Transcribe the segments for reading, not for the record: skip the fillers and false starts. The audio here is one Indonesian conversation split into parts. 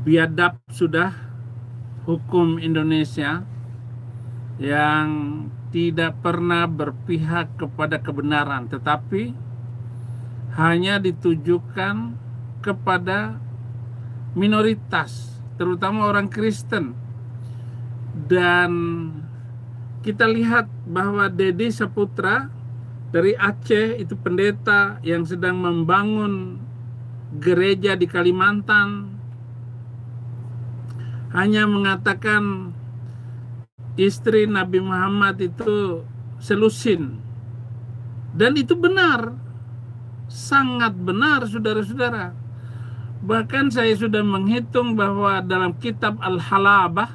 biadab sudah hukum Indonesia yang tidak pernah berpihak kepada kebenaran, tetapi hanya ditujukan kepada minoritas, terutama orang Kristen. Dan kita lihat bahwa Dede Saputra dari Aceh, itu pendeta yang sedang membangun gereja di Kalimantan, hanya mengatakan istri Nabi Muhammad itu selusin. Dan itu benar, sangat benar saudara-saudara. Bahkan saya sudah menghitung bahwa dalam kitab Al-Halabah,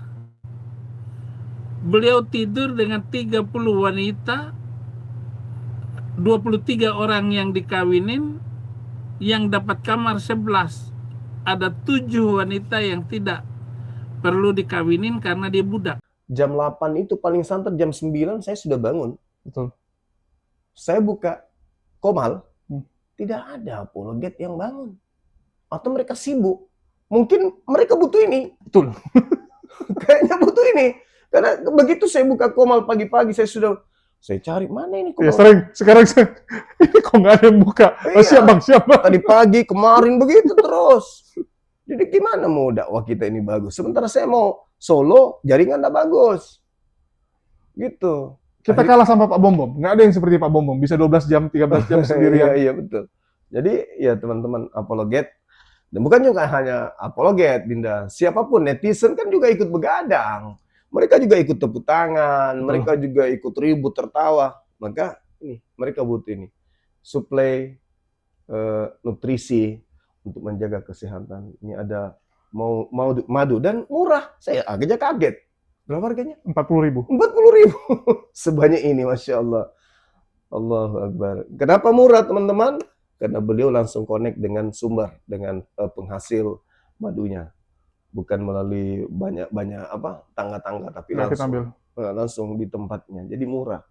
beliau tidur dengan 30 wanita, 23 orang yang dikawinin, yang dapat kamar 11. Ada 7 wanita yang tidak perlu dikawinin karena dia budak. Jam 8 itu paling santer, jam 9 saya sudah bangun. Betul. Saya buka Qomal, tidak ada apologet yang bangun. Atau mereka sibuk. Mungkin mereka butuh ini. Betul. Kayaknya butuh ini. Karena begitu saya buka Qomal pagi-pagi, saya cari, mana ini Qomal? Ya, sekarang ini kok nggak ada yang buka. Oh, siap bang, siap bang. Tadi pagi, kemarin begitu terus. Jadi gimana mau dakwah kita ini bagus? Sementara saya mau solo, jaringan nggak bagus. Gitu. Kita kalah sama Pak Bom. Nggak ada yang seperti Pak Bom. Bisa 12 jam, 13 jam sendirian. Iya, betul. Jadi ya teman-teman apologet, dan bukan juga hanya apologet, Dinda. Siapapun, netizen kan juga ikut begadang. Mereka juga ikut tepuk tangan, mereka juga ikut ribut, tertawa. Maka ini, mereka butuh ini. Suplai nutrisi untuk menjaga kesehatan. Ini ada madu dan murah. Saya agaknya kaget. Berapa harganya? 40.000. 40.000. Sebanyak ini, Masya Allah. Allahu Akbar. Kenapa murah, teman-teman? Karena beliau langsung connect dengan sumber, dengan penghasil madunya. Bukan melalui banyak tangga-tangga, tapi langsung di tempatnya. Jadi murah.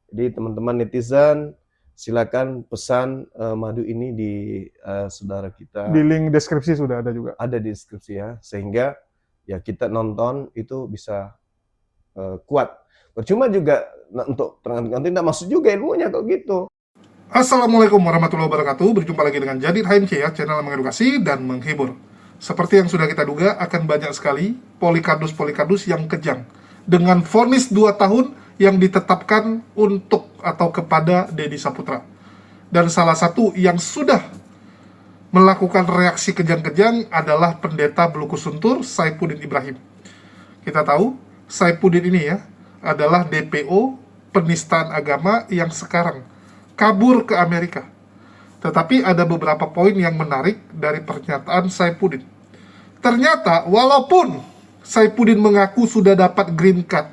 Jadi teman-teman netizen, silakan pesan madu ini di saudara kita. Di link deskripsi sudah ada juga. Ada di deskripsi ya, sehingga ya kita nonton itu bisa kuat. Percuma juga untuk nanti tidak masuk juga ilmunya kalau gitu. Assalamualaikum warahmatullahi wabarakatuh. Berjumpa lagi dengan Jadid HMC ya, channel mengedukasi dan menghibur. Seperti yang sudah kita duga, akan banyak sekali polikardus yang kejang dengan vonis 2 tahun yang ditetapkan untuk atau kepada Dede Saputra. Dan salah satu yang sudah melakukan reaksi kejang-kejang adalah pendeta Beluku Suntur, Saifuddin Ibrahim. Kita tahu, Saifuddin ini ya adalah DPO penistaan agama yang sekarang kabur ke Amerika. Tetapi ada beberapa poin yang menarik dari pernyataan Saifuddin. Ternyata walaupun Saifuddin mengaku sudah dapat green card,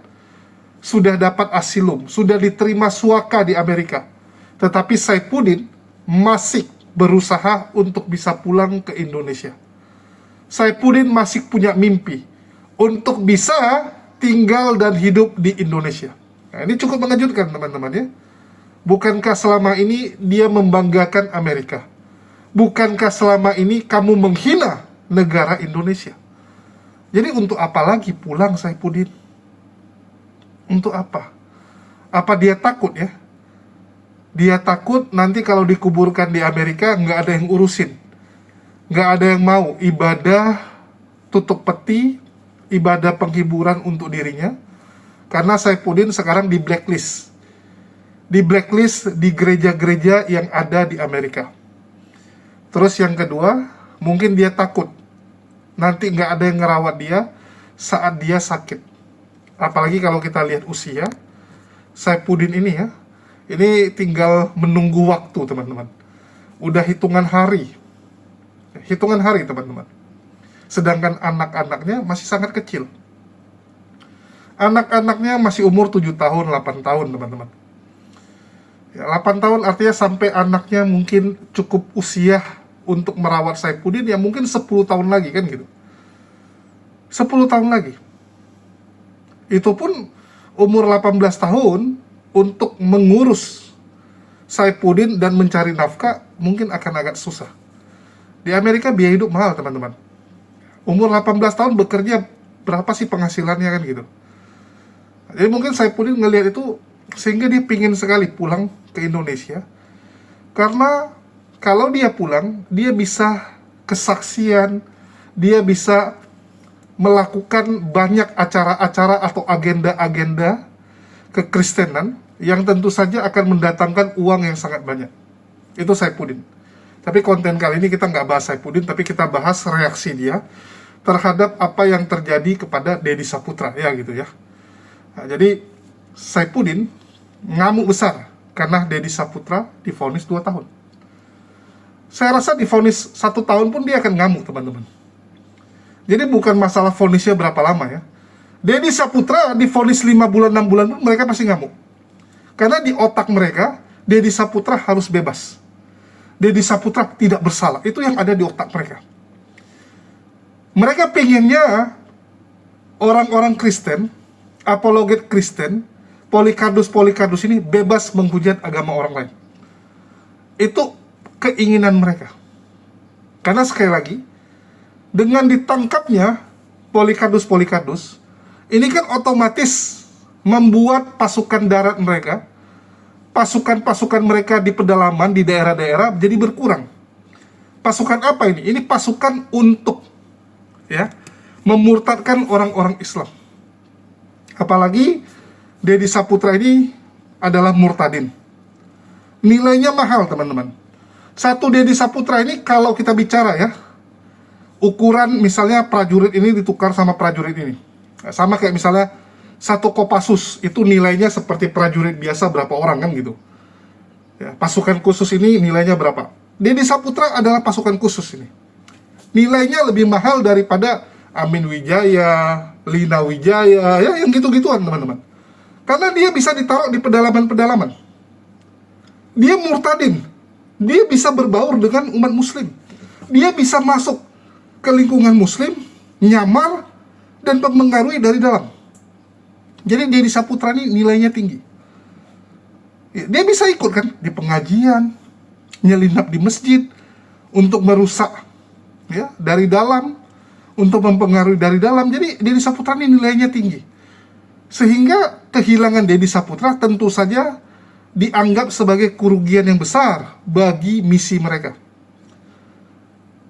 sudah dapat asilum, sudah diterima suaka di Amerika, tetapi Saifuddin masih berusaha untuk bisa pulang ke Indonesia. Saifuddin masih punya mimpi untuk bisa tinggal dan hidup di Indonesia. Nah, ini cukup mengejutkan teman-teman ya. Bukankah selama ini dia membanggakan Amerika? Bukankah selama ini kamu menghina negara Indonesia? Jadi untuk apa lagi pulang Saifuddin? Untuk apa? Apa dia takut ya? Dia takut nanti kalau dikuburkan di Amerika nggak ada yang urusin. Nggak ada yang mau ibadah tutup peti, ibadah penghiburan untuk dirinya. Karena Saifuddin sekarang di blacklist. Di blacklist di gereja-gereja yang ada di Amerika. Terus yang kedua, mungkin dia takut nanti nggak ada yang ngerawat dia saat dia sakit. Apalagi kalau kita lihat usia Saifuddin ini ya, ini tinggal menunggu waktu teman-teman. Udah hitungan hari teman-teman. Sedangkan anak-anaknya masih sangat kecil. Anak-anaknya masih umur 7 tahun, 8 tahun teman-teman. Ya, 8 tahun artinya sampai anaknya mungkin cukup usia untuk merawat Saifuddin ya mungkin 10 tahun lagi kan gitu. 10 tahun lagi. Itu pun umur 18 tahun untuk mengurus Saifuddin dan mencari nafkah mungkin akan agak susah. Di Amerika biaya hidup mahal teman-teman. Umur 18 tahun bekerja, berapa sih penghasilannya kan gitu. Jadi mungkin Saifuddin ngelihat itu sehingga dia pingin sekali pulang ke Indonesia. Karena kalau dia pulang, dia bisa kesaksian, dia bisa melakukan banyak acara-acara atau agenda-agenda kekristenan yang tentu saja akan mendatangkan uang yang sangat banyak. Itu Saifuddin. Tapi konten kali ini kita nggak bahas Saifuddin, tapi kita bahas reaksi dia terhadap apa yang terjadi kepada Deddy Saputra, ya gitu ya. Nah, jadi Saifuddin ngamuk besar karena Deddy Saputra divonis 2 tahun. Saya rasa divonis 1 tahun pun dia akan ngamuk, teman-teman. Jadi bukan masalah vonisnya berapa lama ya. Deddy Saputra divonis 5 bulan, 6 bulan pun mereka pasti ngamuk. Karena di otak mereka, Deddy Saputra harus bebas. Deddy Saputra tidak bersalah. Itu yang ada di otak mereka. Mereka pengennya orang-orang Kristen, apologet Kristen, Polycardos ini bebas menghujat agama orang lain. Itu keinginan mereka. Karena sekali lagi, dengan ditangkapnya Polycardos, ini kan otomatis membuat pasukan darat mereka, pasukan-pasukan mereka di pedalaman, di daerah-daerah jadi berkurang. Pasukan apa ini? Ini pasukan untuk memurtadkan orang-orang Islam. Apalagi Deddy Saputra ini adalah murtadin. Nilainya mahal, teman-teman. Satu Deddy Saputra ini kalau kita bicara ya, ukuran misalnya prajurit ini ditukar sama prajurit ini. Sama kayak misalnya satu Kopassus itu nilainya seperti prajurit biasa berapa orang kan gitu. Ya, pasukan khusus ini nilainya berapa? Deddy Saputra adalah pasukan khusus ini. Nilainya lebih mahal daripada Amin Wijaya, Lina Wijaya, ya yang gitu-gituan, teman-teman. Karena dia bisa ditaruh di pedalaman-pedalaman. Dia murtadin. Dia bisa berbaur dengan umat muslim. Dia bisa masuk ke lingkungan muslim, nyamar, dan mempengaruhi dari dalam. Jadi Deddy Saputra ini nilainya tinggi. Dia bisa ikut kan di pengajian, nyelinap di masjid, untuk merusak ya dari dalam, untuk mempengaruhi dari dalam. Jadi Deddy Saputra ini nilainya tinggi. Sehingga kehilangan Deddy Saputra tentu saja dianggap sebagai kerugian yang besar bagi misi mereka.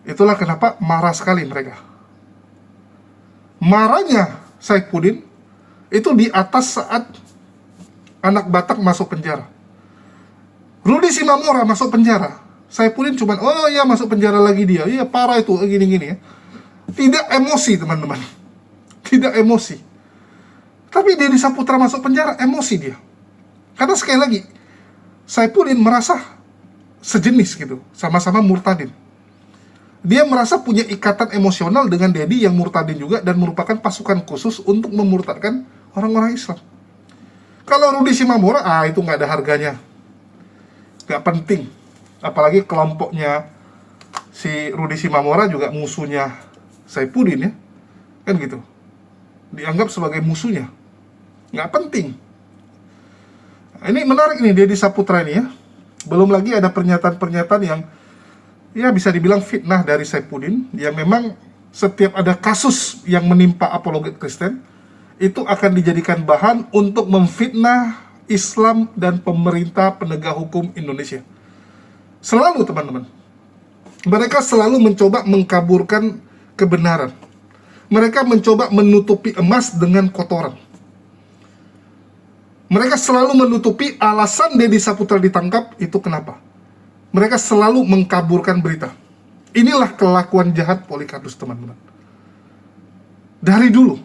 Itulah kenapa marah sekali mereka. Marahnya Saifuddin itu di atas saat anak Batak masuk penjara. Rudi Simamora masuk penjara. Saifuddin cuman, oh ya masuk penjara lagi dia. Iya parah itu, gini-gini ya. Tidak emosi, teman-teman. Tidak emosi. Tapi Deddy Saputra masuk penjara, emosi dia. Karena sekali lagi, Saifuddin merasa sejenis gitu, sama-sama murtadin. Dia merasa punya ikatan emosional dengan Deddy yang murtadin juga dan merupakan pasukan khusus untuk memurtadkan orang-orang Islam. Kalau Rudi Simamora, itu nggak ada harganya. Nggak penting. Apalagi kelompoknya si Rudi Simamora juga musuhnya Saifuddin ya. Kan gitu. Dianggap sebagai musuhnya. Nggak penting. Ini menarik nih Deddy Saputra ini ya. Belum lagi ada pernyataan-pernyataan yang ya bisa dibilang fitnah dari Saifuddin, yang memang setiap ada kasus yang menimpa apologet Kristen itu akan dijadikan bahan untuk memfitnah Islam dan pemerintah penegak hukum Indonesia. Selalu, teman-teman. Mereka selalu mencoba mengkaburkan kebenaran. Mereka mencoba menutupi emas dengan kotoran. Mereka selalu menutupi alasan Deddy Saputra ditangkap itu kenapa. Mereka selalu mengkaburkan berita. Inilah kelakuan jahat Polycardos, teman-teman. Dari dulu.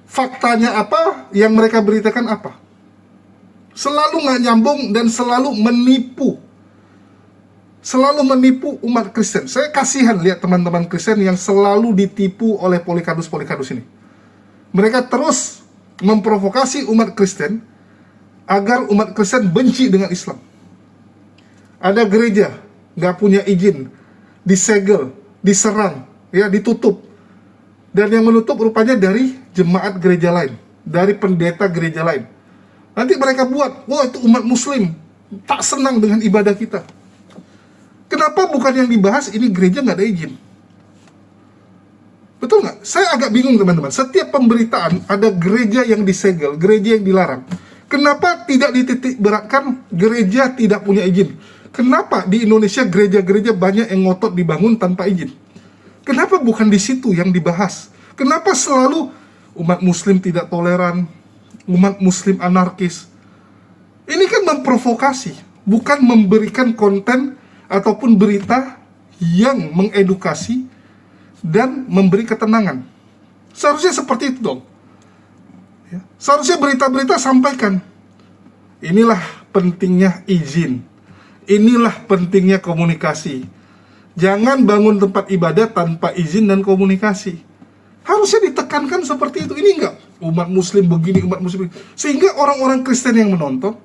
Faktanya apa, yang mereka beritakan apa. Selalu nggak nyambung dan selalu menipu. Selalu menipu umat Kristen. Saya kasihan lihat teman-teman Kristen yang selalu ditipu oleh Polycardos ini. Mereka terus memprovokasi umat Kristen agar umat Kristen benci dengan Islam. Ada gereja nggak punya izin, disegel, diserang, ya ditutup. Dan yang menutup rupanya dari jemaat gereja lain, dari pendeta gereja lain. Nanti mereka buat, wah itu umat Muslim tak senang dengan ibadah kita. Kenapa bukan yang dibahas ini gereja nggak ada izin? Betul nggak? Saya agak bingung teman-teman. Setiap pemberitaan ada gereja yang disegel, gereja yang dilarang. Kenapa tidak dititik beratkan gereja tidak punya izin? Kenapa di Indonesia gereja-gereja banyak yang ngotot dibangun tanpa izin? Kenapa bukan di situ yang dibahas? Kenapa selalu umat muslim tidak toleran, umat muslim anarkis? Ini kan memprovokasi, bukan memberikan konten ataupun berita yang mengedukasi dan memberi ketenangan. Seharusnya seperti itu dong. Ya. Seharusnya berita-berita sampaikan, inilah pentingnya izin, inilah pentingnya komunikasi. Jangan bangun tempat ibadah tanpa izin dan komunikasi. Harusnya ditekankan seperti itu. Ini enggak, umat muslim begini, umat muslim begini. Sehingga orang-orang Kristen yang menonton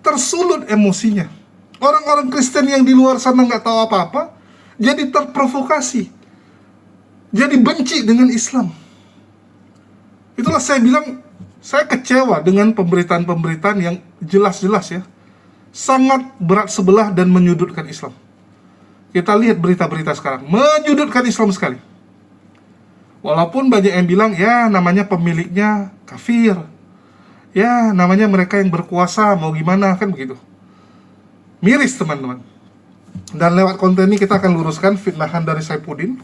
tersulut emosinya. Orang-orang Kristen yang di luar sana nggak tahu apa-apa jadi terprovokasi, jadi benci dengan Islam. Itulah saya bilang, saya kecewa dengan pemberitaan-pemberitaan yang jelas-jelas ya sangat berat sebelah dan menyudutkan Islam. Kita lihat berita-berita sekarang menyudutkan Islam sekali. Walaupun banyak yang bilang ya namanya pemiliknya kafir, ya namanya mereka yang berkuasa, mau gimana kan begitu. Miris teman-teman. Dan lewat konten ini kita akan luruskan fitnahan dari Saifuddin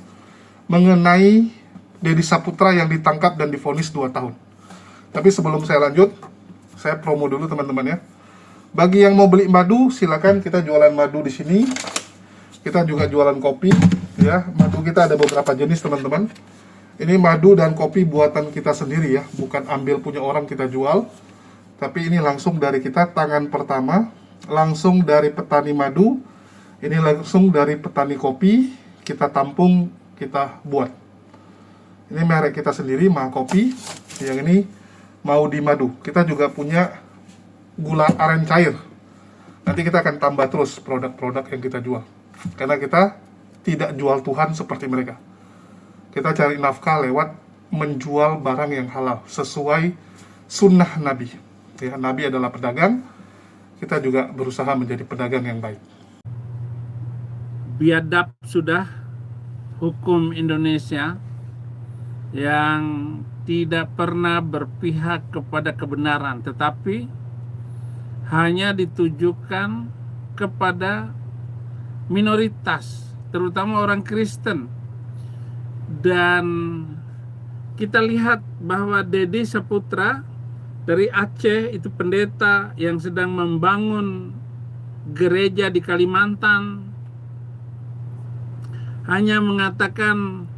mengenai Deddy Saputra yang ditangkap dan divonis 2 tahun. Tapi sebelum saya lanjut, saya promo dulu teman-teman ya. Bagi yang mau beli madu, silakan, kita jualan madu di sini. Kita juga jualan kopi ya. Madu kita ada beberapa jenis teman-teman. Ini madu dan kopi buatan kita sendiri ya, bukan ambil punya orang kita jual. Tapi ini langsung dari kita, tangan pertama, langsung dari petani madu. Ini langsung dari petani kopi, kita tampung, kita buat. Ini merek kita sendiri, Makopi. Yang ini Maudi Madu. Kita juga punya gula aren cair. Nanti kita akan tambah terus produk-produk yang kita jual. Karena kita tidak jual Tuhan seperti mereka. Kita cari nafkah lewat menjual barang yang halal sesuai sunnah Nabi. Ya, Nabi adalah pedagang. Kita juga berusaha menjadi pedagang yang baik. Biadab sudah hukum Indonesia yang tidak pernah berpihak kepada kebenaran, tetapi hanya ditujukan kepada minoritas, terutama orang Kristen. Dan kita lihat bahwa Deddy Saputra dari Aceh, itu pendeta yang sedang membangun gereja di Kalimantan, hanya mengatakan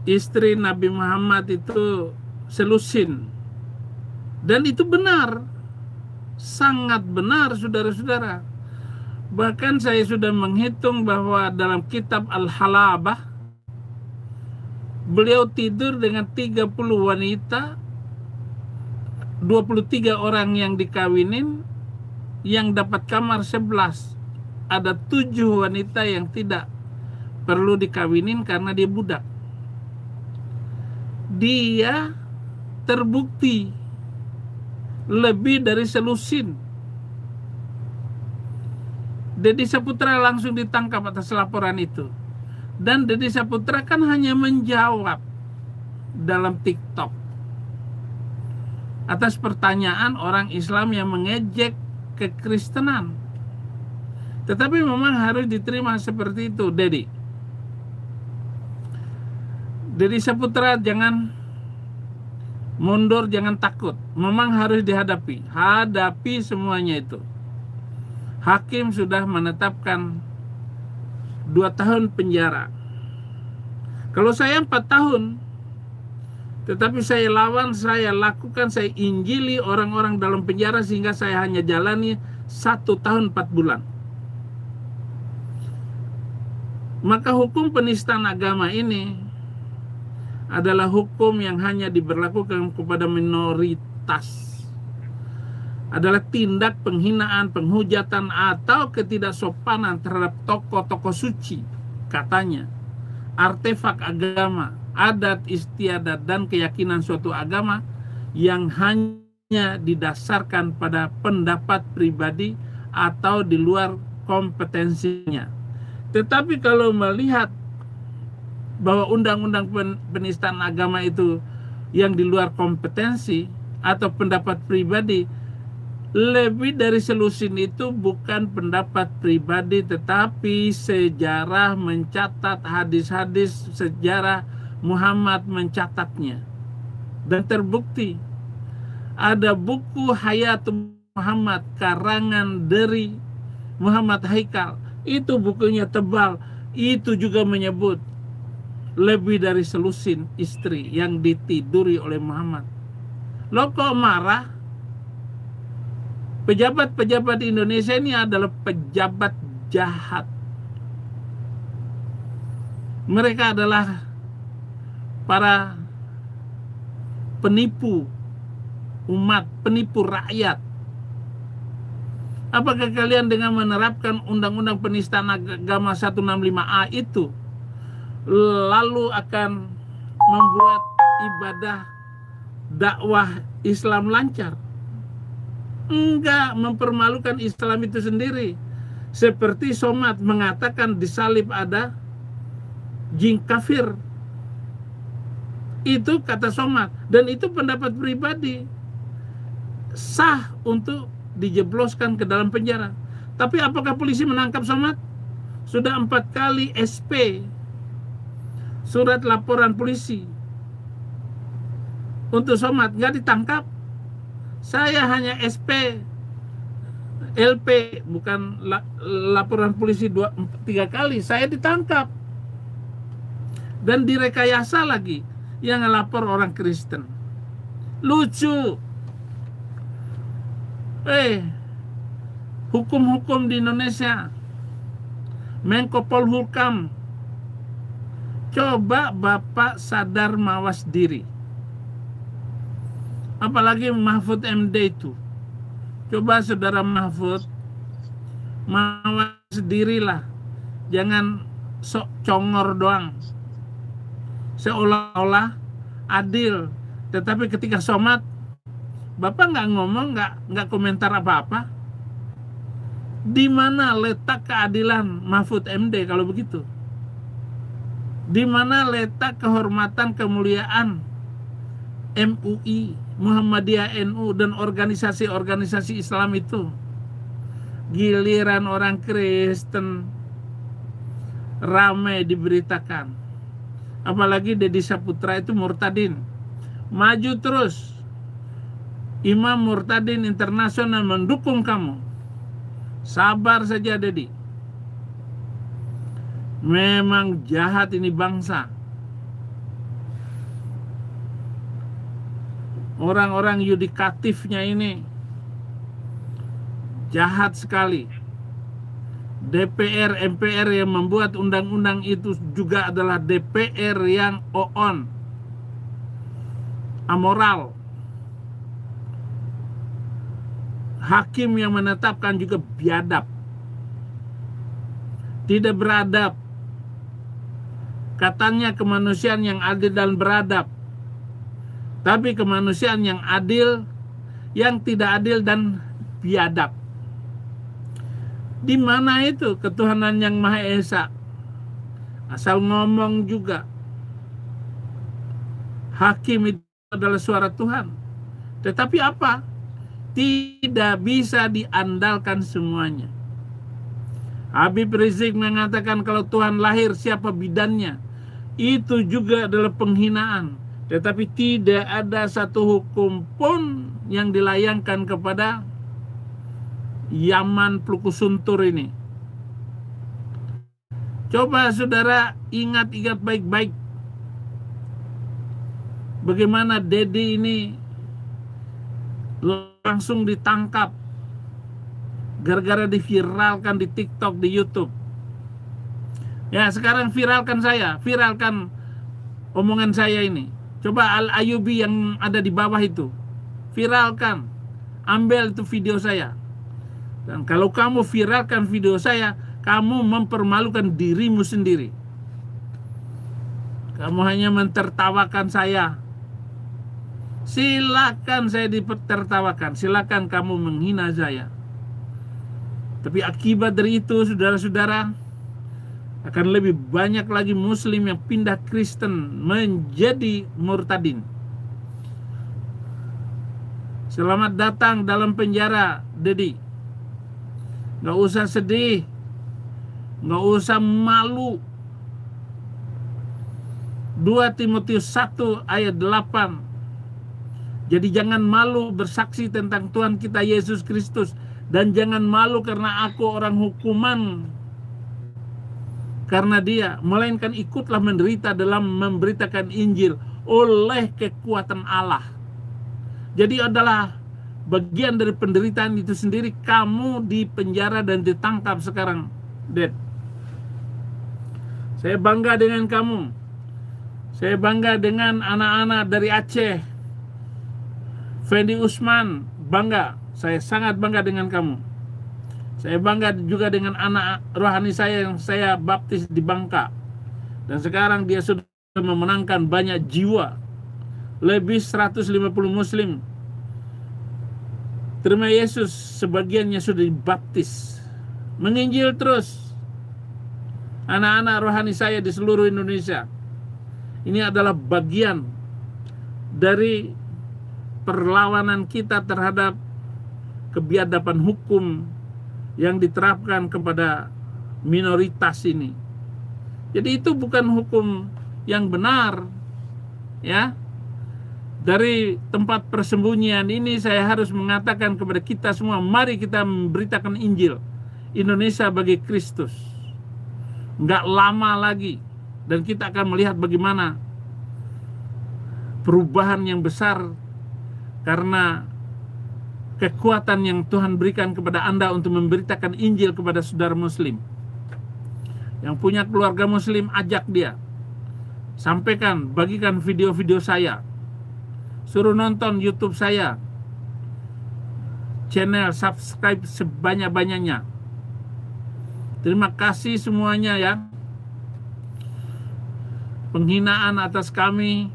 istri Nabi Muhammad itu selusin. Dan itu benar, sangat benar saudara-saudara. Bahkan saya sudah menghitung bahwa dalam kitab Al-Halabah, beliau tidur dengan 30 wanita, 23 orang yang dikawinin, yang dapat kamar 11. Ada 7 wanita yang tidak perlu dikawinin karena dia budak. Dia terbukti lebih dari selusin. Deddy Saputra langsung ditangkap atas laporan itu. Dan Deddy Saputra kan hanya menjawab dalam TikTok atas pertanyaan orang Islam yang mengejek kekristenan. Tetapi memang harus diterima seperti itu, Deddy. Deddy Saputra jangan mundur, jangan takut. Memang harus dihadapi. Hadapi semuanya itu. Hakim sudah menetapkan 2 tahun penjara. Kalau saya 4 tahun, tetapi saya lawan, saya lakukan, saya injili orang-orang dalam penjara sehingga saya hanya jalani 1 tahun 4 bulan. Maka hukum penistaan agama ini adalah hukum yang hanya diberlakukan kepada minoritas. Adalah tindak penghinaan, penghujatan, atau ketidaksopanan terhadap tokoh-tokoh suci, katanya, artefak agama, adat istiadat, dan keyakinan suatu agama yang hanya didasarkan pada pendapat pribadi atau di luar kompetensinya. Tetapi kalau melihat bahwa undang-undang penistaan agama itu yang di luar kompetensi atau pendapat pribadi, lebih dari selusin itu bukan pendapat pribadi, tetapi sejarah mencatat, hadis-hadis sejarah Muhammad mencatatnya. Dan terbukti ada buku Hayatul Muhammad karangan dari Muhammad Haikal. Itu bukunya tebal. Itu juga menyebut lebih dari selusin istri yang ditiduri oleh Muhammad. Lo kok marah? Pejabat-pejabat di Indonesia ini adalah pejabat jahat. Mereka adalah para penipu umat, penipu rakyat. Apakah kalian dengan menerapkan undang-undang penistaan agama 165A itu lalu akan membuat ibadah dakwah Islam lancar? Enggak, mempermalukan Islam itu sendiri. Seperti Somad mengatakan di salib ada jin kafir. Itu kata Somad, dan itu pendapat pribadi, sah untuk dijebloskan ke dalam penjara. Tapi apakah polisi menangkap Somad? Sudah 4 kali SP, surat laporan polisi untuk Somad, nggak ditangkap. Saya hanya SP, LP, bukan laporan polisi 2-3 kali. Saya ditangkap dan direkayasa lagi. Yang ngelapor orang Kristen. Lucu. Hukum-hukum di Indonesia, Menko Polhukam, coba Bapak sadar mawas diri. Apalagi Mahfud MD itu. Coba Saudara Mahfud mawas dirilah. Jangan sok congor doang. Seolah-olah adil, tetapi ketika Somad, Bapak nggak ngomong, nggak komentar apa-apa. Di mana letak keadilan Mahfud MD kalau begitu? Di mana letak kehormatan kemuliaan MUI, Muhammadiyah, NU, dan organisasi-organisasi Islam itu? Giliran orang Kristen ramai diberitakan. Apalagi Deddy Saputra itu murtadin. Maju terus. Imam Murtadin Internasional mendukung kamu. Sabar saja, Deddy. Memang jahat ini bangsa. Orang-orang yudikatifnya ini jahat sekali. DPR, MPR yang membuat undang-undang itu juga adalah DPR yang on, amoral. Hakim yang menetapkan juga biadab, tidak beradab. Katanya kemanusiaan yang adil dan beradab, tapi kemanusiaan yang adil, yang tidak adil dan biadab. Di mana itu ketuhanan yang Maha Esa? Asal ngomong juga. Hakim itu adalah suara Tuhan. Tetapi apa? Tidak bisa diandalkan semuanya. Habib Rizik mengatakan kalau Tuhan lahir siapa bidannya? Itu juga adalah penghinaan. Tetapi tidak ada satu hukum pun yang dilayangkan kepada Yaman Plukusuntur ini. Coba saudara ingat baik-baik bagaimana Dedi ini langsung ditangkap gara-gara diviralkan di TikTok, di YouTube. Ya, sekarang viralkan omongan saya ini. Coba Al-Ayubi yang ada di bawah itu, viralkan, ambil itu video saya. Dan kalau kamu viralkan video saya, kamu mempermalukan dirimu sendiri. Kamu hanya mentertawakan saya. Silakan saya ditertawakan, silakan kamu menghina saya. Tapi akibat dari itu, saudara-saudara, akan lebih banyak lagi muslim yang pindah Kristen menjadi murtadin. Selamat datang dalam penjara, Dedi. Gak usah sedih, gak usah malu. 2 Timotius 1 ayat 8. Jadi jangan malu bersaksi tentang Tuhan kita Yesus Kristus, dan jangan malu karena aku orang hukuman karena dia, melainkan ikutlah menderita dalam memberitakan Injil oleh kekuatan Allah. Jadi adalah bagian dari penderitaan itu sendiri, kamu di penjara dan ditangkap sekarang, Dad. Saya bangga dengan kamu. Saya bangga dengan anak-anak dari Aceh. Fendi Usman, bangga. Saya sangat bangga dengan kamu. Saya bangga juga dengan anak rohani saya yang saya baptis di Bangka. Dan sekarang dia sudah memenangkan banyak jiwa. Lebih 150 muslim terima Yesus, sebagiannya sudah dibaptis. Menginjil terus anak-anak rohani saya di seluruh Indonesia. Ini adalah bagian dari perlawanan kita terhadap kebiadaban hukum yang diterapkan kepada minoritas ini. Jadi itu bukan hukum yang benar, ya. Dari tempat persembunyian ini saya harus mengatakan kepada kita semua, mari kita memberitakan Injil Indonesia bagi Kristus. Nggak lama lagi, dan kita akan melihat bagaimana perubahan yang besar karena kekuatan yang Tuhan berikan kepada Anda untuk memberitakan Injil kepada saudara muslim. Yang punya keluarga muslim, ajak dia. Sampaikan, bagikan video-video saya. Suruh nonton YouTube saya. Channel, subscribe sebanyak-banyaknya. Terima kasih semuanya ya. Penghinaan atas kami,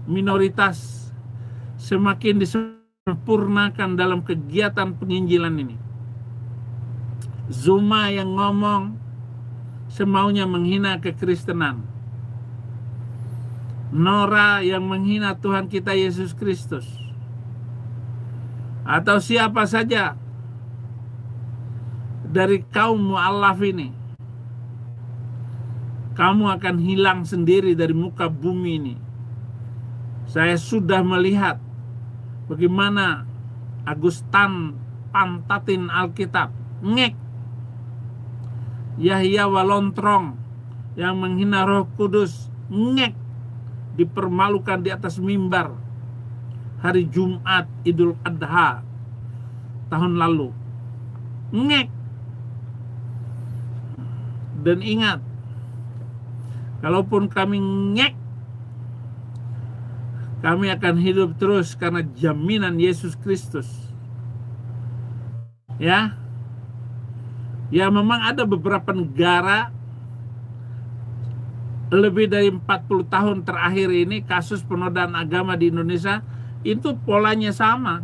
minoritas, semakin disempurnakan dalam kegiatan penginjilan ini. Zuma yang ngomong semaunya menghina kekristenan. Nora yang menghina Tuhan kita Yesus Kristus. Atau siapa saja dari kaum mu'alaf ini. Kamu akan hilang sendiri dari muka bumi ini. Saya sudah melihat bagaimana Agustan pantatin Alkitab, ngek. Yahya Walontrong yang menghina Roh Kudus, ngek, dipermalukan di atas mimbar hari Jumat Idul Adha tahun lalu, ngek. Dan ingat, kalaupun kami ngek, kami akan hidup terus karena jaminan Yesus Kristus. Ya, ya memang ada beberapa negara lebih dari 40 tahun terakhir ini kasus penodaan agama di Indonesia itu polanya sama.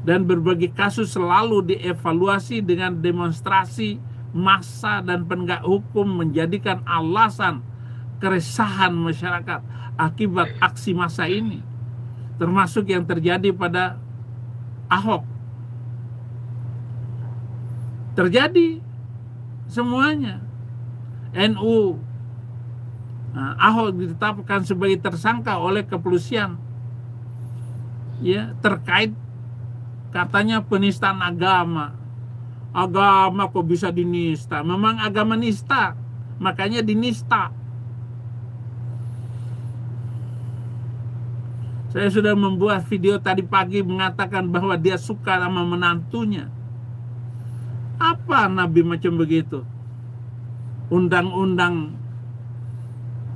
Dan berbagai kasus selalu dievaluasi dengan demonstrasi massa dan penegak hukum menjadikan alasan keresahan masyarakat akibat aksi massa ini. Termasuk yang terjadi pada Ahok. Terjadi semuanya. NU, Ahok ditetapkan sebagai tersangka oleh kepolisian, ya, terkait katanya penistaan agama. Agama kok bisa dinista? Memang agama nista, makanya dinista. Saya sudah membuat video tadi pagi mengatakan bahwa dia suka sama menantunya. Apa Nabi macam begitu? Undang-undang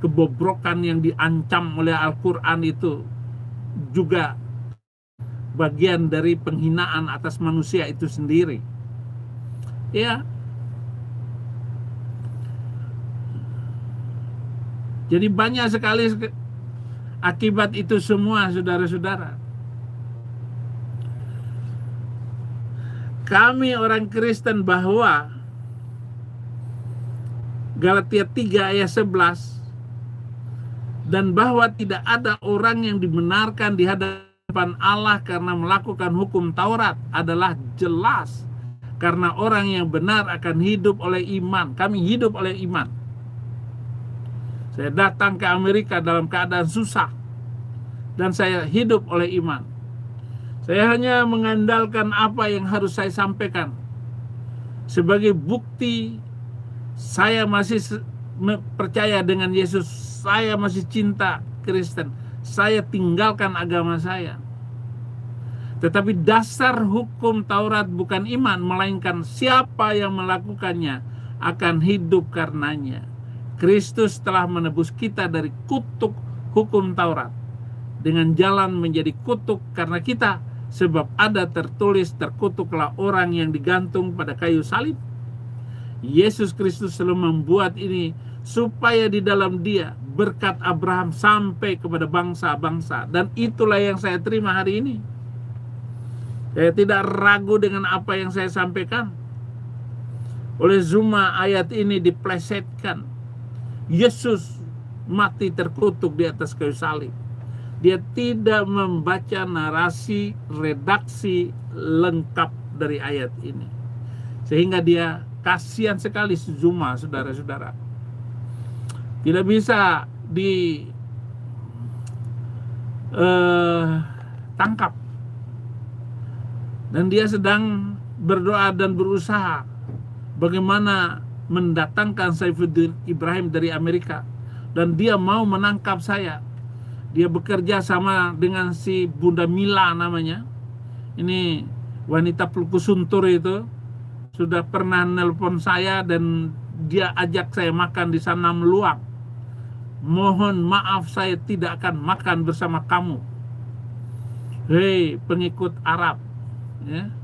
kebobrokan yang diancam oleh Al-Quran itu juga bagian dari penghinaan atas manusia itu sendiri. Ya. Jadi banyak sekali akibat itu semua, saudara-saudara. Kami orang Kristen bahwa Galatia 3 ayat 11. Dan bahwa tidak ada orang yang dibenarkan di hadapan Allah karena melakukan hukum Taurat adalah jelas. Karena orang yang benar akan hidup oleh iman. Kami hidup oleh iman. Saya datang ke Amerika dalam keadaan susah. Dan saya hidup oleh iman. Saya hanya mengandalkan apa yang harus saya sampaikan. Sebagai bukti saya masih percaya dengan Yesus. Saya masih cinta Kristen. Saya tinggalkan agama saya. Tetapi dasar hukum Taurat bukan iman, melainkan siapa yang melakukannya akan hidup karenanya. Kristus telah menebus kita dari kutuk hukum Taurat dengan jalan menjadi kutuk karena kita, sebab ada tertulis, terkutuklah orang yang digantung pada kayu salib. Yesus Kristus selalu membuat ini supaya di dalam Dia berkat Abraham sampai kepada bangsa-bangsa, dan itulah yang saya terima hari ini. Saya tidak ragu dengan apa yang saya sampaikan. Oleh Zuma ayat ini diplesetkan. Yesus mati terkutuk di atas kayu salib. Dia tidak membaca narasi redaksi lengkap dari ayat ini. Sehingga dia kasihan sekali Zuma, saudara-saudara. Tidak bisa ditangkap. Dan dia sedang berdoa dan berusaha bagaimana mendatangkan Saifuddin Ibrahim dari Amerika. Dan dia mau menangkap saya. Dia bekerja sama dengan si Bunda Mila namanya. Ini wanita Pelku Suntur itu. Sudah pernah nelpon saya dan dia ajak saya makan di sana meluang. Mohon maaf saya tidak akan makan bersama kamu. Hei pengikut Arab. Ya.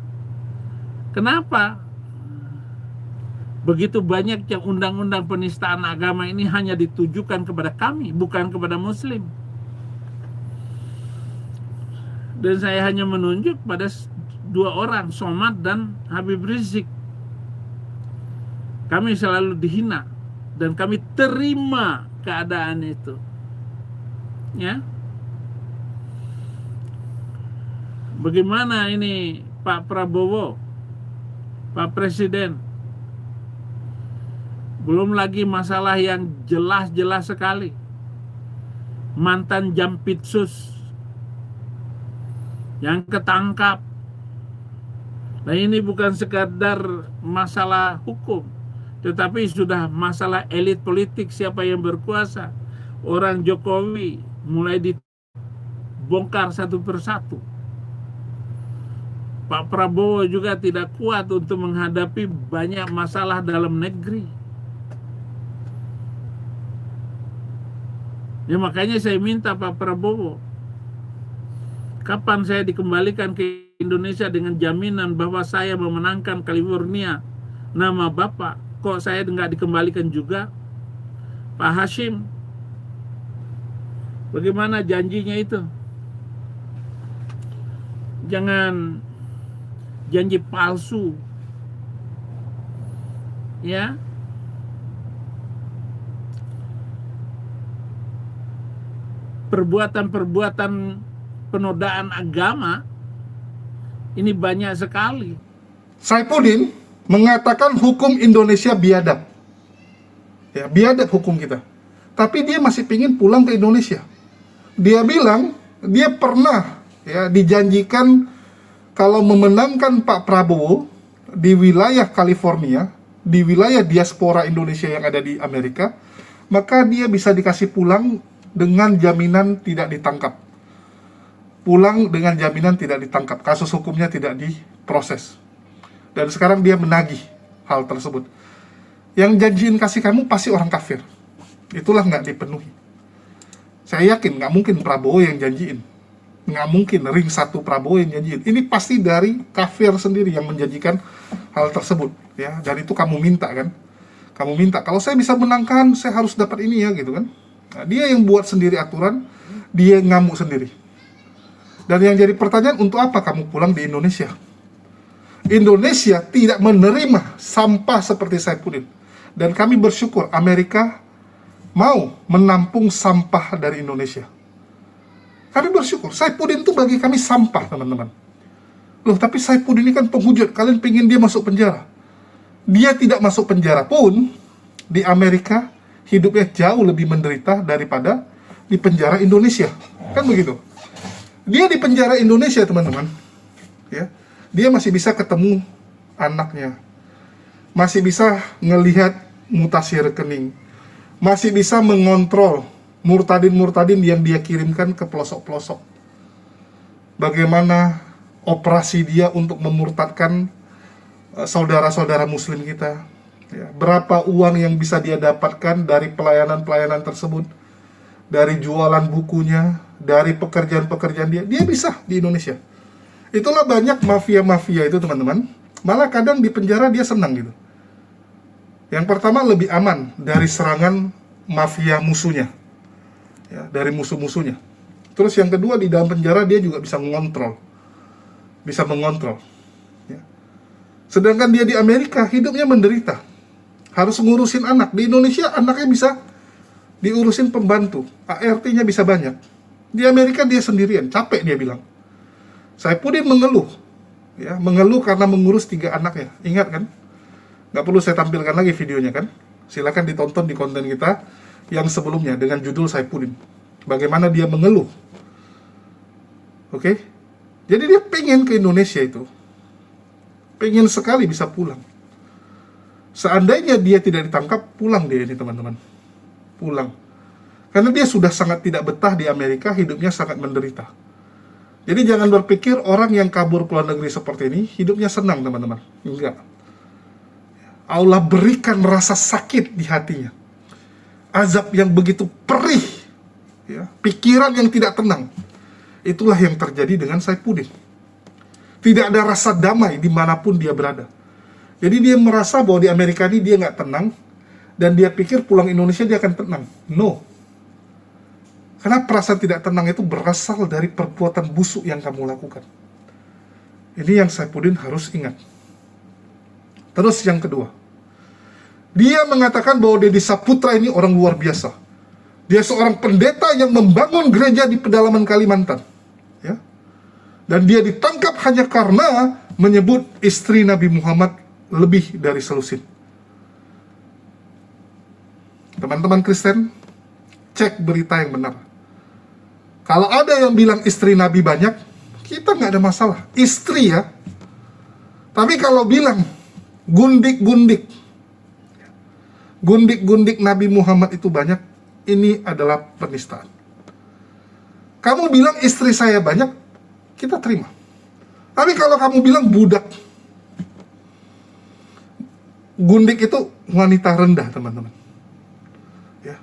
Kenapa begitu banyak yang undang-undang penistaan agama ini hanya ditujukan kepada kami, bukan kepada Muslim? Dan saya hanya menunjuk pada dua orang, Somad dan Habib Rizik. Kami selalu dihina dan kami terima keadaan itu. Ya. Bagaimana ini Pak Prabowo, Pak Presiden? Belum lagi masalah yang jelas-jelas sekali. Mantan Jampitsus yang ketangkap. Nah ini bukan sekadar masalah hukum, tetapi sudah masalah elit politik, siapa yang berkuasa. Orang Jokowi mulai dibongkar satu persatu. Pak Prabowo juga tidak kuat untuk menghadapi banyak masalah dalam negeri. Ya makanya saya minta Pak Prabowo, kapan saya dikembalikan ke Indonesia dengan jaminan bahwa saya memenangkan California nama Bapak, kok saya nggak dikembalikan juga? Pak Hashim, bagaimana janjinya itu? Jangan janji palsu, ya. Perbuatan-perbuatan penodaan agama ini banyak sekali. Saifuddin mengatakan hukum Indonesia biadab. Ya, biadab hukum kita. Tapi dia masih ingin pulang ke Indonesia. Dia bilang dia pernah ya dijanjikan kalau memenangkan Pak Prabowo di wilayah California, di wilayah diaspora Indonesia yang ada di Amerika, maka dia bisa dikasih pulang dengan jaminan tidak ditangkap. Pulang dengan jaminan tidak ditangkap, kasus hukumnya tidak diproses. Dan sekarang dia menagih hal tersebut. Yang janjiin kasih kamu pasti orang kafir. Itulah nggak dipenuhi. Saya yakin nggak mungkin Prabowo yang janjiin. Nggak mungkin ring satu Prabowo yang janjiin. Ini pasti dari kafir sendiri yang menjanjikan hal tersebut. Ya, dan itu kamu minta kan? Kamu minta, kalau saya bisa menangkan, saya harus dapat ini ya, gitu kan? Nah, dia yang buat sendiri aturan, dia ngamuk sendiri. Dan yang jadi pertanyaan, untuk apa kamu pulang di Indonesia? Indonesia tidak menerima sampah seperti Saifuddin. Dan kami bersyukur Amerika mau menampung sampah dari Indonesia. Kami bersyukur. Saifuddin itu bagi kami sampah, teman-teman. Loh, tapi Saifuddin ini kan penghujat. Kalian pengen dia masuk penjara. Dia tidak masuk penjara pun, di Amerika hidupnya jauh lebih menderita daripada di penjara Indonesia. Kan begitu. Dia di penjara Indonesia, teman-teman. Ya, dia masih bisa ketemu anaknya. Masih bisa ngelihat mutasi rekening, masih bisa mengontrol murtadin-murtadin yang dia kirimkan ke pelosok-pelosok. Bagaimana operasi dia untuk memurtadkan saudara-saudara muslim kita, ya, berapa uang yang bisa dia dapatkan dari pelayanan-pelayanan tersebut, dari jualan bukunya, dari pekerjaan-pekerjaan dia bisa di Indonesia. Itulah banyak mafia-mafia itu, teman-teman. Malah kadang di penjara dia senang gitu. Yang pertama, lebih aman dari serangan mafia musuhnya, ya, dari musuh-musuhnya. Terus yang kedua, di dalam penjara dia juga bisa mengontrol, ya. Sedangkan dia di Amerika hidupnya menderita, harus ngurusin anak. Di Indonesia anaknya bisa diurusin pembantu, ART-nya bisa banyak. Di Amerika dia sendirian, capek dia bilang. Saifuddin mengeluh, ya, mengeluh karena mengurus 3 anaknya. Ingat kan? Nggak perlu saya tampilkan lagi videonya kan. Silakan ditonton di konten kita yang sebelumnya dengan judul Saifuddin. Bagaimana dia mengeluh. Oke? Jadi dia pengen ke Indonesia itu. Pengen sekali bisa pulang. Seandainya dia tidak ditangkap, pulang dia ini, teman-teman. Pulang. Karena dia sudah sangat tidak betah di Amerika, hidupnya sangat menderita. Jadi jangan berpikir orang yang kabur ke luar negeri seperti ini, hidupnya senang, teman-teman. Enggak. Allah berikan rasa sakit di hatinya, azab yang begitu perih, ya, pikiran yang tidak tenang. Itulah yang terjadi dengan Saifuddin. Tidak ada rasa damai dimanapun dia berada. Jadi dia merasa bahwa di Amerika ini dia nggak tenang, dan dia pikir pulang Indonesia dia akan tenang. No. Karena perasaan tidak tenang itu berasal dari perbuatan busuk yang kamu lakukan. Ini yang Saifuddin harus ingat. Terus yang kedua, dia mengatakan bahwa Deddy Saputra ini orang luar biasa. Dia seorang pendeta yang membangun gereja di pedalaman Kalimantan, ya. Dan dia ditangkap hanya karena menyebut istri Nabi Muhammad lebih dari selusin. Teman-teman Kristen, cek berita yang benar. Kalau ada yang bilang istri Nabi banyak, kita nggak ada masalah. Istri, ya. Tapi kalau bilang gundik-gundik Nabi Muhammad itu banyak, ini adalah penistaan. Kamu bilang istri saya banyak, kita terima. Tapi kalau kamu bilang budak, gundik itu wanita rendah, teman-teman. Ya.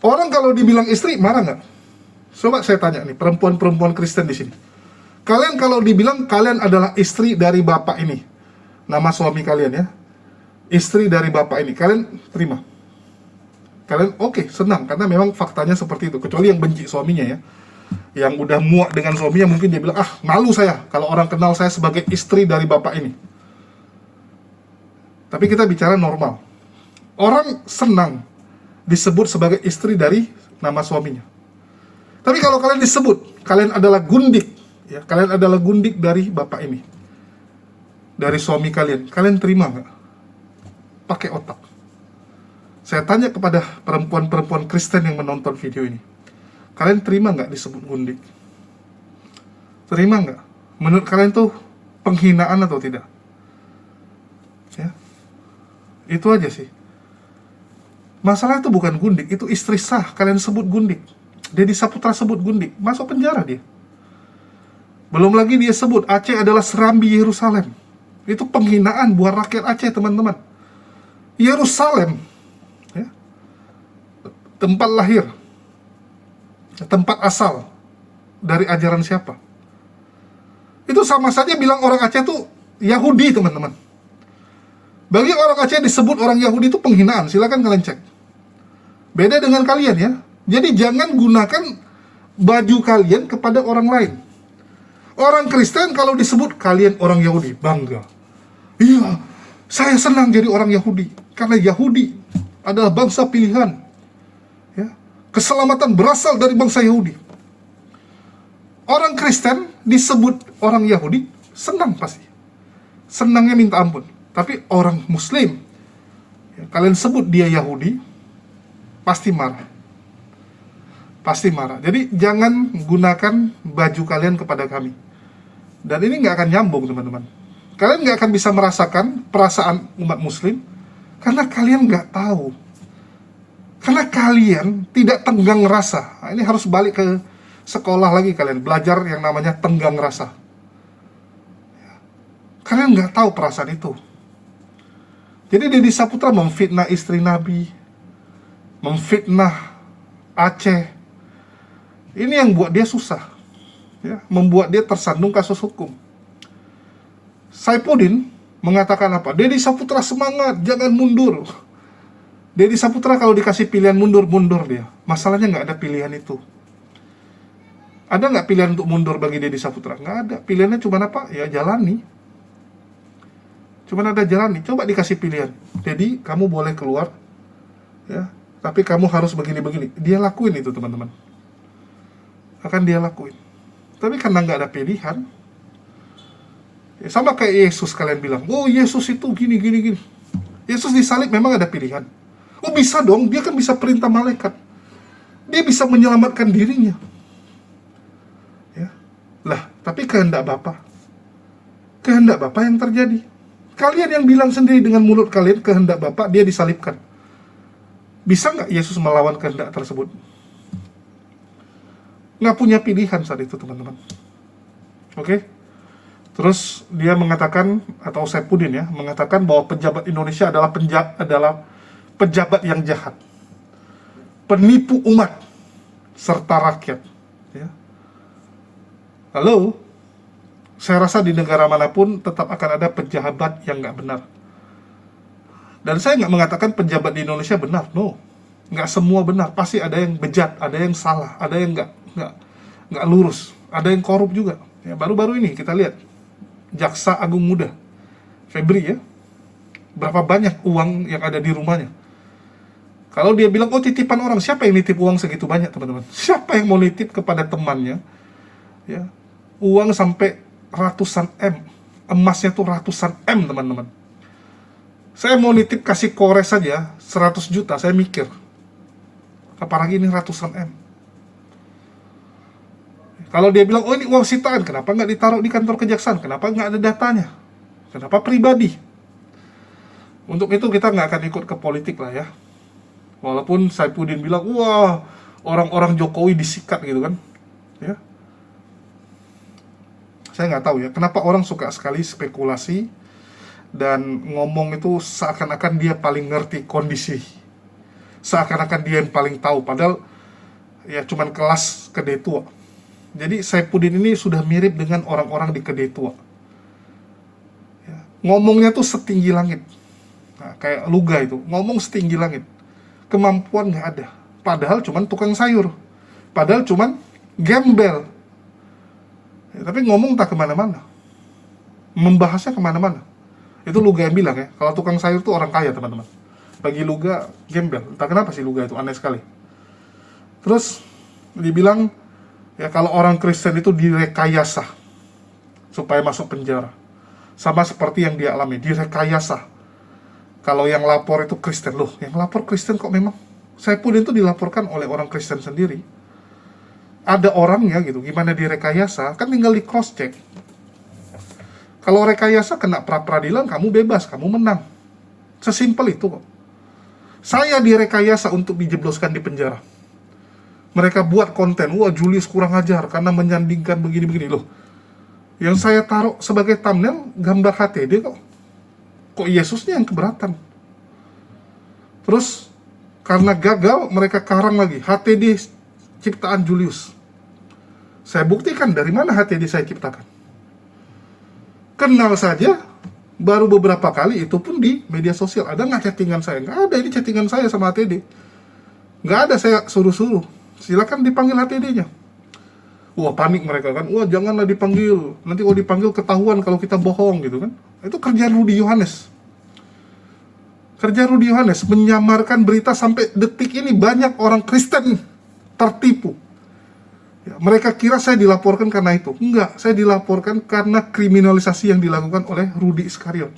Orang kalau dibilang istri, marah nggak? Coba saya tanya nih, perempuan-perempuan Kristen di sini. Kalian kalau dibilang kalian adalah istri dari bapak ini, nama suami kalian, ya, istri dari bapak ini, kalian terima? Kalian oke, senang, karena memang faktanya seperti itu. Kecuali yang benci suaminya, ya, yang udah muak dengan suaminya, mungkin dia bilang, malu saya kalau orang kenal saya sebagai istri dari bapak ini. Tapi kita bicara normal. Orang senang disebut sebagai istri dari nama suaminya. Tapi kalau kalian disebut, kalian adalah gundik, ya, kalian adalah gundik dari bapak ini, dari suami kalian terima nggak? Pakai otak. Saya tanya kepada perempuan-perempuan Kristen yang menonton video ini, kalian terima nggak disebut gundik? Terima nggak? Menurut kalian tuh penghinaan atau tidak? Ya, itu aja sih. Masalah itu bukan gundik, itu istri sah, kalian sebut gundik. Deddy Saputra sebut gundik, masuk penjara dia. Belum lagi dia sebut Aceh adalah serambi Yerusalem. Itu penghinaan buat rakyat Aceh, teman-teman. Yerusalem, ya, tempat lahir, tempat asal dari ajaran siapa? Itu sama saja bilang orang Aceh itu Yahudi, teman-teman. Bagi orang Aceh disebut orang Yahudi itu penghinaan, silakan kalian cek. Beda dengan kalian, ya. Jadi jangan gunakan baju kalian kepada orang lain. Orang Kristen kalau disebut kalian orang Yahudi, bangga. Iya, saya senang jadi orang Yahudi. Karena Yahudi adalah bangsa pilihan. Ya. Keselamatan berasal dari bangsa Yahudi. Orang Kristen disebut orang Yahudi, senang pasti. Senangnya minta ampun. Tapi orang Muslim, ya, kalian sebut dia Yahudi, pasti marah. Pasti marah. Jadi jangan gunakan baju kalian kepada kami. Dan ini nggak akan nyambung, teman-teman. Kalian nggak akan bisa merasakan perasaan umat Muslim karena kalian nggak tahu. Karena kalian tidak tenggang rasa. Nah, ini harus balik ke sekolah lagi, kalian belajar yang namanya tenggang rasa. Kalian nggak tahu perasaan itu. Jadi Deddy Saputra memfitnah istri Nabi, memfitnah Aceh. Ini yang buat dia susah, ya, membuat dia tersandung kasus hukum. Saifuddin mengatakan apa? Deddy Saputra semangat, jangan mundur. Deddy Saputra kalau dikasih pilihan mundur dia. Masalahnya nggak ada pilihan itu. Ada nggak pilihan untuk mundur bagi Deddy Saputra? Nggak ada. Pilihannya cuma apa? Ya jalani. Cuma ada jalani. Coba dikasih pilihan. Deddy, kamu boleh keluar, ya, tapi kamu harus begini-begini. Dia lakuin itu, teman-teman. Akan dia lakuin. Tapi karena nggak ada pilihan, ya, sama kayak Yesus, kalian bilang, oh Yesus itu gini. Yesus disalib memang ada pilihan. Oh bisa dong, dia kan bisa perintah malaikat. Dia bisa menyelamatkan dirinya. Ya. Lah, tapi kehendak Bapa. Kehendak Bapa yang terjadi. Kalian yang bilang sendiri dengan mulut kalian, kehendak Bapa, dia disalibkan. Bisa nggak Yesus melawan kehendak tersebut? Nggak punya pilihan saat itu, teman-teman. Oke? Terus dia mengatakan, atau Saifuddin ya, mengatakan bahwa pejabat Indonesia adalah pejabat yang jahat, penipu umat serta rakyat. Ya. Lalu, saya rasa di negara manapun tetap akan ada pejabat yang nggak benar. Dan saya nggak mengatakan pejabat di Indonesia benar, no. Nggak semua benar, pasti ada yang bejat, ada yang salah, ada yang nggak lurus, ada yang korup juga. Ya, baru-baru ini kita lihat Jaksa Agung Muda Febri, ya, berapa banyak uang yang ada di rumahnya. Kalau dia bilang, oh titipan orang, siapa yang nitip uang segitu banyak, teman-teman? Siapa yang mau nitip kepada temannya, ya, uang sampai ratusan M, emasnya tuh ratusan M, teman-teman. Saya mau nitip kasih kores saja 100 juta, saya mikir, apalagi ini ratusan M. Kalau dia bilang, oh ini uang sitaan, kenapa nggak ditaruh di kantor kejaksaan? Kenapa nggak ada datanya? Kenapa pribadi? Untuk itu kita nggak akan ikut ke politik lah, ya. Walaupun Saifuddin bilang, wah, orang-orang Jokowi disikat gitu kan, ya. Saya nggak tahu ya, kenapa orang suka sekali spekulasi dan ngomong itu seakan-akan dia paling ngerti kondisi, seakan-akan dia yang paling tahu, padahal ya cuman kelas kedai tua. Jadi Saifuddin ini sudah mirip dengan orang-orang di kedai tua. Ya, ngomongnya tuh setinggi langit, nah, kayak Luga itu, ngomong setinggi langit. Kemampuan nggak ada, padahal cuman tukang sayur, padahal cuman gembel, ya, tapi ngomong tak kemana-mana, membahasnya kemana-mana. Itu Luga yang bilang, ya, kalau tukang sayur itu orang kaya, teman-teman. Bagi Luga gembel, entah kenapa sih Luga itu aneh sekali. Terus dibilang, ya, kalau orang Kristen itu direkayasa supaya masuk penjara, sama seperti yang dia alami, direkayasa. Kalau yang lapor itu Kristen, loh, yang lapor Kristen kok memang? Saifuddin itu dilaporkan oleh orang Kristen sendiri. Ada orangnya gitu, gimana direkayasa? Kan tinggal di cross check. Kalau rekayasa kena pra-peradilan, kamu bebas, kamu menang. Sesimpel itu kok. Saya direkayasa untuk dijebloskan di penjara. Mereka buat konten, wah Julius kurang ajar karena menyandingkan begini-begini, loh. Yang saya taruh sebagai thumbnail gambar HTD kok. Kok Yesusnya yang keberatan? Terus karena gagal mereka karang lagi HTD ciptaan Julius. Saya buktikan dari mana HTD saya ciptakan. Kenal saja baru beberapa kali, itu pun di media sosial. Ada nggak chattingan saya? Nggak ada, ini chattingan saya sama HTD. Nggak ada saya suruh-suruh. Silakan dipanggil HTD-nya. Wah, panik mereka kan. Wah, janganlah dipanggil. Nanti kalau dipanggil ketahuan kalau kita bohong gitu kan. Itu kerjaan Rudi Yohanes. Kerja Rudi Yohanes menyamarkan berita sampai detik ini banyak orang Kristen tertipu. Ya, mereka kira saya dilaporkan karena itu. Enggak, saya dilaporkan karena kriminalisasi yang dilakukan oleh Rudi Iskariot.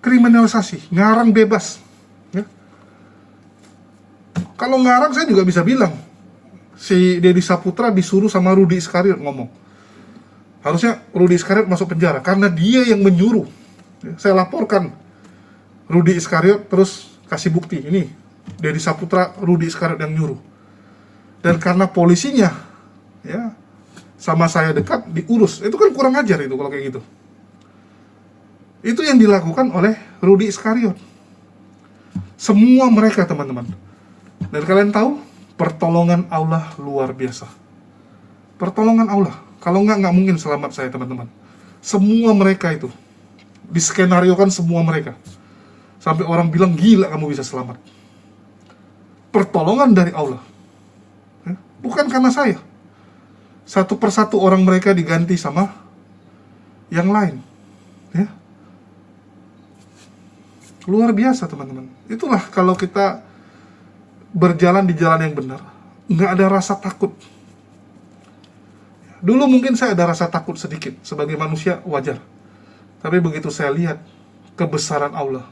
Kriminalisasi, ngarang bebas. Ya. Kalau ngarang saya juga bisa bilang, si Deddy Saputra disuruh sama Rudi Iskariot ngomong. Harusnya Rudi Iskariot masuk penjara karena dia yang menyuruh. Ya, saya laporkan Rudi Iskariot terus kasih bukti. Ini Deddy Saputra, Rudi Iskariot yang nyuruh. Dan karena polisinya ya sama saya dekat, diurus. Itu kan kurang ajar itu kalau kayak gitu. Itu yang dilakukan oleh Rudi Iskariot. Semua mereka, teman-teman. Dan kalian tahu, pertolongan Allah luar biasa. Pertolongan Allah. Kalau nggak mungkin selamat saya, teman-teman. Semua mereka itu diskenariokan, semua mereka. Sampai orang bilang, gila kamu bisa selamat. Pertolongan dari Allah. Ya, bukan karena saya. Satu persatu orang mereka diganti sama yang lain. Ya. Luar biasa, teman-teman. Itulah kalau kita berjalan di jalan yang benar, nggak ada rasa takut. Dulu mungkin saya ada rasa takut sedikit, sebagai manusia wajar. Tapi begitu saya lihat kebesaran Allah,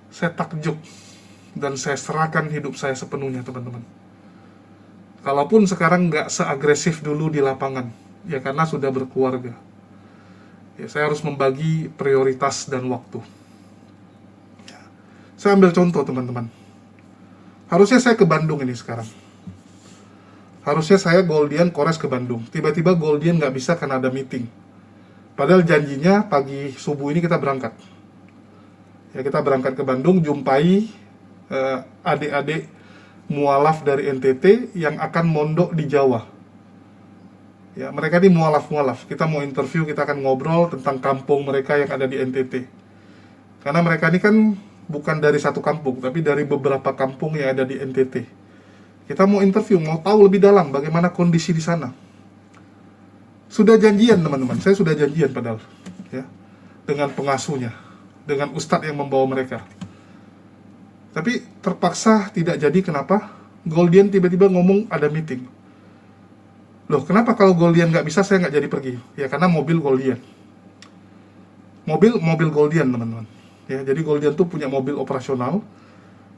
saya takjub dan saya serahkan hidup saya sepenuhnya, teman-teman. Kalaupun sekarang nggak seagresif dulu di lapangan, ya karena sudah berkeluarga. Ya, saya harus membagi prioritas dan waktu. Ya. Saya ambil contoh, teman-teman. Harusnya saya ke Bandung ini sekarang. Harusnya saya Goldian Kores ke Bandung. Tiba-tiba Goldian nggak bisa karena ada meeting. Padahal janjinya pagi subuh ini kita berangkat. Ya, kita berangkat ke Bandung, jumpai adik-adik mualaf dari NTT yang akan mondok di Jawa. Ya, mereka ini mualaf-mualaf. Kita mau interview, kita akan ngobrol tentang kampung mereka yang ada di NTT. Karena mereka ini kan bukan dari satu kampung, tapi dari beberapa kampung yang ada di NTT. Kita mau interview, mau tahu lebih dalam bagaimana kondisi di sana. Sudah janjian, teman-teman. Saya sudah janjian padahal, ya, dengan pengasuhnya, dengan ustadz yang membawa mereka. Tapi terpaksa tidak jadi. Kenapa? Goldian tiba-tiba ngomong ada meeting. Loh, kenapa kalau Goldian nggak bisa, saya nggak jadi pergi? Ya karena mobil Goldian. Mobil Goldian, teman-teman. Ya, jadi Goldian tuh punya mobil operasional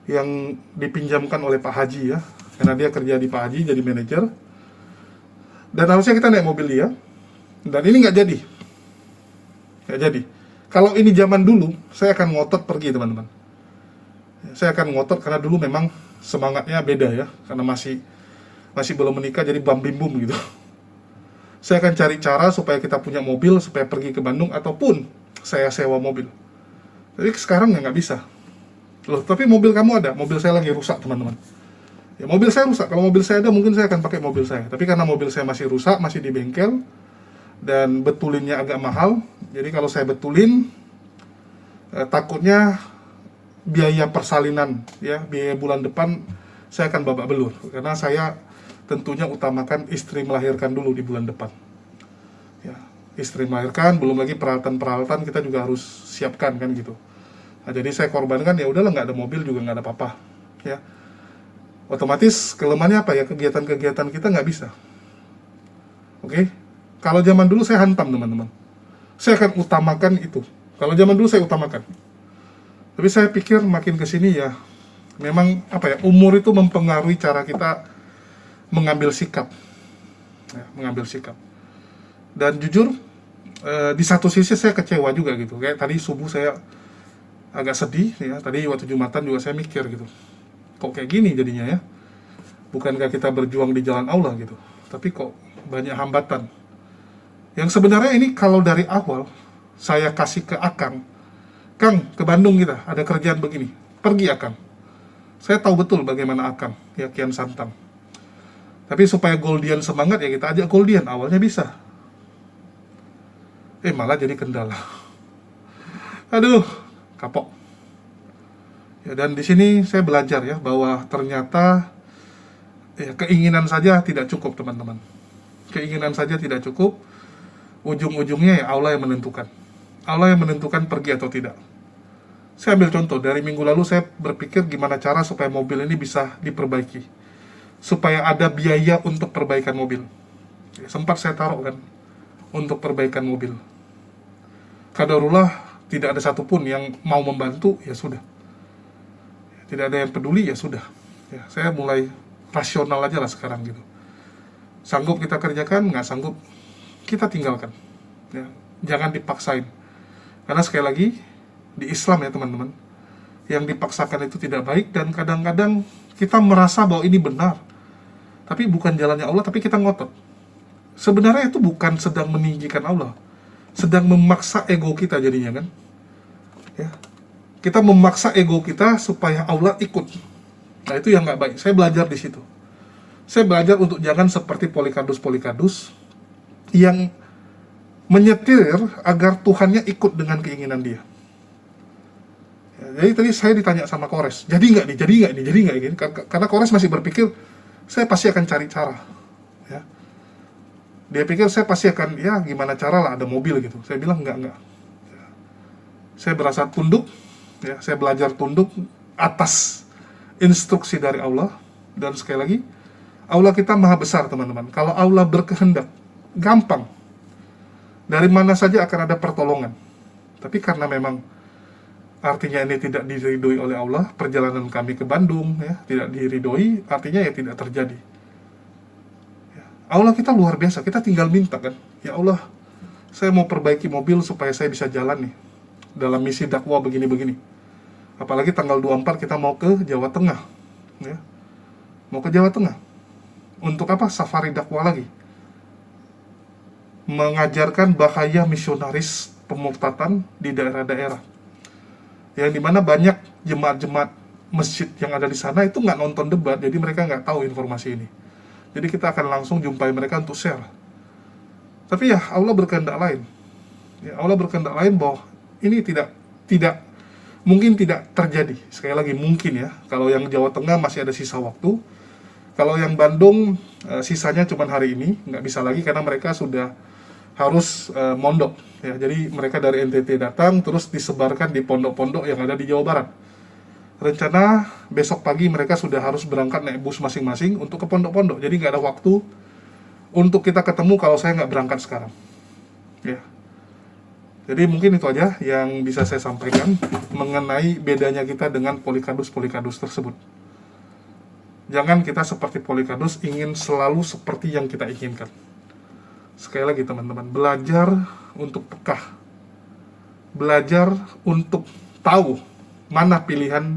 yang dipinjamkan oleh Pak Haji, ya. Karena dia kerja di Pak Haji jadi manajer. Dan harusnya kita naik mobil dia. Dan ini nggak jadi. Nggak jadi. Kalau ini zaman dulu, saya akan ngotot pergi, teman-teman. Saya akan ngotot karena dulu memang semangatnya beda, ya. Karena masih belum menikah, jadi bam bim bum gitu. Saya akan cari cara supaya kita punya mobil, supaya pergi ke Bandung, ataupun saya sewa mobil. Tapi sekarang nggak bisa. Loh, tapi mobil kamu ada, mobil saya lagi rusak, teman-teman. Ya, mobil saya rusak. Kalau mobil saya ada, mungkin saya akan pakai mobil saya. Tapi karena mobil saya masih rusak, masih di bengkel, dan betulinnya agak mahal, jadi kalau saya betulin, takutnya biaya persalinan, ya, biaya bulan depan saya akan babak belur. Karena saya tentunya utamakan istri melahirkan dulu di bulan depan. Ya, istri melahirkan, belum lagi peralatan-peralatan kita juga harus siapkan, kan gitu. Nah, jadi saya korbankan, ya udahlah, nggak ada mobil juga nggak ada apa-apa, ya. Otomatis kelemahannya apa ya, kegiatan-kegiatan kita nggak bisa. Oke? Kalau zaman dulu saya hantam, teman-teman. Saya akan utamakan itu. Kalau zaman dulu saya utamakan. Tapi saya pikir makin kesini ya, memang apa ya, umur itu mempengaruhi cara kita mengambil sikap. Ya, mengambil sikap. Dan jujur, di satu sisi saya kecewa juga gitu. Kayak tadi subuh saya agak sedih, ya. Tadi waktu Jumatan juga saya mikir gitu. Kok kayak gini jadinya, ya? Bukankah kita berjuang di jalan Allah gitu? Tapi kok banyak hambatan. Yang sebenarnya ini kalau dari awal saya kasih ke Akang, Kang, ke Bandung kita, ada kerjaan begini. Pergi, Akang. Saya tahu betul bagaimana Akang, ya, kian santang. Tapi supaya Goldian semangat, ya kita ajak Goldian. Awalnya bisa. Malah jadi kendala. Aduh, kapok. Ya, dan di sini saya belajar, ya, bahwa ternyata ya, keinginan saja tidak cukup, teman-teman. Keinginan saja tidak cukup. Ujung-ujungnya ya Allah yang menentukan. Allah yang menentukan pergi atau tidak. Saya ambil contoh, dari minggu lalu saya berpikir gimana cara supaya mobil ini bisa diperbaiki. Supaya ada biaya untuk perbaikan mobil. Ya, sempat saya taruh kan, untuk perbaikan mobil. Qadarullah, tidak ada satupun yang mau membantu, ya sudah. Tidak ada yang peduli, ya sudah. Ya, saya mulai rasional aja lah sekarang gitu. Sanggup kita kerjakan, nggak sanggup, kita tinggalkan. Ya, jangan dipaksain. Karena sekali lagi, di Islam ya teman-teman, yang dipaksakan itu tidak baik, dan kadang-kadang kita merasa bahwa ini benar, tapi bukan jalannya Allah, tapi kita ngotot. Sebenarnya itu bukan sedang meninggikan Allah, sedang memaksa ego kita jadinya kan. Ya. Kita memaksa ego kita supaya Allah ikut. Nah itu yang nggak baik. Saya belajar di situ. Saya belajar untuk jangan seperti Polikardus yang menyetir agar Tuhannya ikut dengan keinginan dia. Ya, jadi tadi saya ditanya sama Kores, jadi nggak nih? Karena Kores masih berpikir, saya pasti akan cari cara. Ya. Dia pikir saya pasti akan, ya gimana cara lah, ada mobil gitu. Saya bilang enggak. Ya. Saya berasa tunduk, ya, saya belajar tunduk atas instruksi dari Allah. Dan sekali lagi, Allah kita maha besar teman-teman. Kalau Allah berkehendak, gampang. Dari mana saja akan ada pertolongan. Tapi karena memang artinya ini tidak diridhoi oleh Allah, perjalanan kami ke Bandung ya tidak diridhoi, artinya ya tidak terjadi. Ya, Allah kita luar biasa, kita tinggal minta kan, ya Allah, saya mau perbaiki mobil supaya saya bisa jalan nih dalam misi dakwah begini-begini. Apalagi tanggal 24 kita mau ke Jawa Tengah, ya, mau ke Jawa Tengah. Untuk apa? Safari dakwah lagi, mengajarkan bahaya misionaris pemurtatan di daerah-daerah. Yang dimana banyak jemaat-jemaat masjid yang ada di sana itu nggak nonton debat, jadi mereka nggak tahu informasi ini. Jadi kita akan langsung jumpai mereka untuk share. Tapi ya Allah berkehendak lain. Ya, Allah berkehendak lain bahwa ini tidak mungkin tidak terjadi. Sekali lagi mungkin ya. Kalau yang Jawa Tengah masih ada sisa waktu. Kalau yang Bandung sisanya cuma hari ini, nggak bisa lagi karena mereka sudah harus mondok ya. Jadi mereka dari NTT datang terus disebarkan di pondok-pondok yang ada di Jawa Barat. Rencana besok pagi mereka sudah harus berangkat naik bus masing-masing untuk ke pondok-pondok. Jadi nggak ada waktu untuk kita ketemu kalau saya nggak berangkat sekarang. Ya. Jadi mungkin itu aja yang bisa saya sampaikan mengenai bedanya kita dengan Polikardus tersebut. Jangan kita seperti Polikardus ingin selalu seperti yang kita inginkan. Sekali lagi teman-teman, belajar untuk peka. Belajar untuk tahu mana pilihan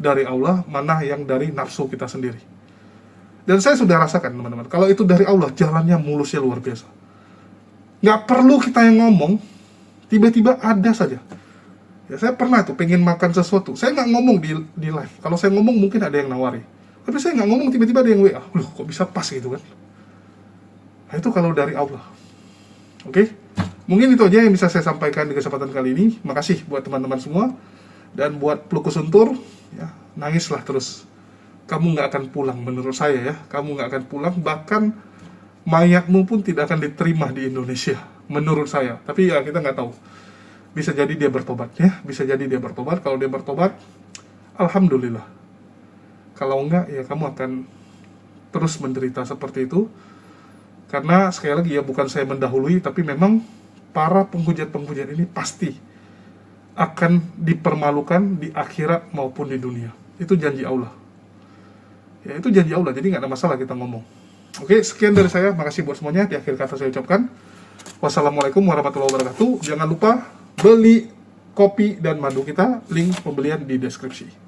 dari Allah, mana yang dari nafsu kita sendiri. Dan saya sudah rasakan teman-teman, kalau itu dari Allah, jalannya mulusnya luar biasa. Nggak perlu kita yang ngomong, tiba-tiba ada saja. Ya, saya pernah tuh pengen makan sesuatu, saya nggak ngomong di live. Kalau saya ngomong mungkin ada yang nawari. Tapi saya nggak ngomong, tiba-tiba ada yang WA. Loh, kok bisa pas gitu kan? Nah, itu kalau dari Allah. Oke? Mungkin itu aja yang bisa saya sampaikan di kesempatan kali ini. Makasih buat teman-teman semua. Dan buat Plukus Untur, ya, nangislah terus. Kamu nggak akan pulang menurut saya ya. Kamu nggak akan pulang, bahkan mayatmu pun tidak akan diterima di Indonesia. Menurut saya. Tapi ya kita nggak tahu. Bisa jadi dia bertobat ya. Bisa jadi dia bertobat. Kalau dia bertobat, alhamdulillah. Kalau enggak, ya kamu akan terus menderita seperti itu. Karena sekali lagi ya bukan saya mendahului, tapi memang para penghujat-penghujat ini pasti akan dipermalukan di akhirat maupun di dunia. Itu janji Allah. Ya itu janji Allah, jadi nggak ada masalah kita ngomong. Oke, sekian dari saya. Makasih buat semuanya. Di akhir kata saya ucapkan wassalamualaikum warahmatullahi wabarakatuh. Jangan lupa beli kopi dan madu kita, link pembelian di deskripsi.